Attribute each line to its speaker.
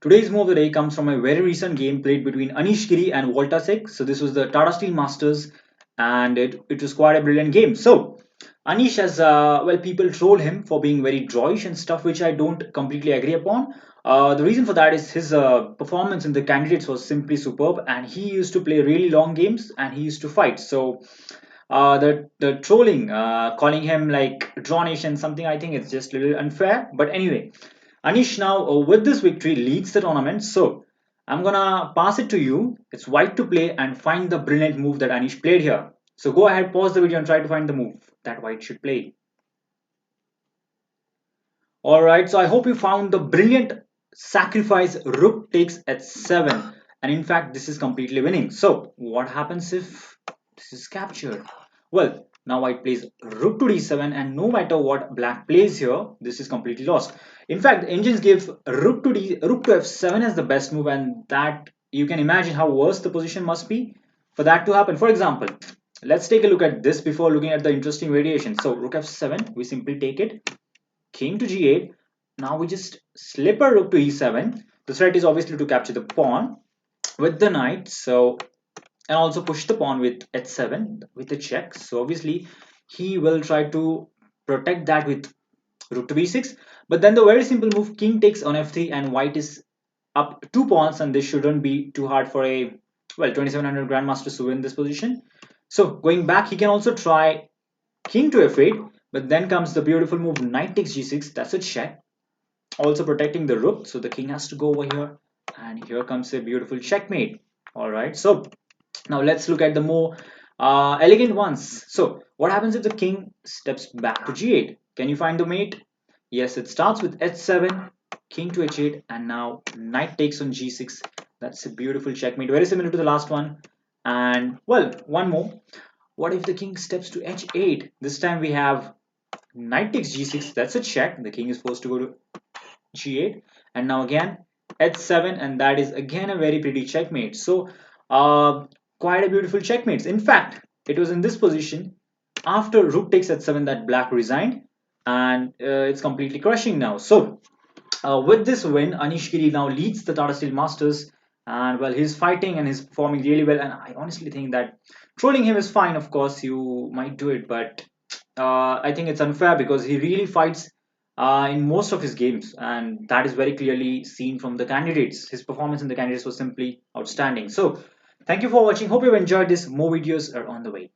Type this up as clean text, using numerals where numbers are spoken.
Speaker 1: Today's move of the day comes from a very recent game played between Anish Giri and Wojtaszek. So this was the Tata Steel Masters, and it was quite a brilliant game. So Anish has people troll him for being very drawish and stuff, which I don't completely agree upon. The reason for that is his performance in the candidates was simply superb, and he used to play really long games and he used to fight. So the trolling, calling him like drawish and something, I think it's just a little unfair. But anyway, Anish now with this victory leads the tournament. So I'm gonna pass it to you. It's white to play and find the brilliant move that Anish played here. So go ahead, pause the video and try to find the move that white should play. Alright, so I hope you found the brilliant sacrifice rook takes h7. And in fact, this is completely winning. So what happens if this is captured? Well, now white plays rook to d7, and no matter what black plays here, this is completely lost. In fact, the engines give rook to f7 as the best move, and that you can imagine how worse the position must be for that to happen. For example, let's take a look at this before looking at the interesting variation. So rook f7, we simply take it, king to g8. Now we just slip a rook to e7. The threat is obviously to capture the pawn with the knight. So and also push the pawn with h7 with a check. So obviously he will try to protect that with rook to b6. But then the very simple move king takes on f3, and white is up 2 pawns, and this shouldn't be too hard for a 2700 grandmasters to win this position. So going back, he can also try king to f8, but then comes the beautiful move knight takes g6. That's a check, also protecting the rook. So the king has to go over here, and here comes a beautiful checkmate. All right, so now let's look at the more elegant ones. So what happens if the king steps back to g8? Can you find the mate? Yes, it starts with h7, king to h8, and now knight takes on g6. That's a beautiful checkmate, very similar to the last one. And well, one more. What if the king steps to h8? This time we have knight takes g6. That's a check. The king is forced to go to g8, and now again h7, and that is again a very pretty checkmate. So quite a beautiful checkmates. In fact, it was in this position after rook takes h7 that black resigned, and it's completely crushing now. So with this win, Anish Giri now leads the Tata Steel Masters, and well, he's fighting and he's performing really well. And I honestly think that trolling him is fine. Of course, you might do it, but I think it's unfair because he really fights in most of his games, and that is very clearly seen from the candidates. His performance in the candidates was simply outstanding. So, thank you for watching. Hope you've enjoyed this. More videos are on the way.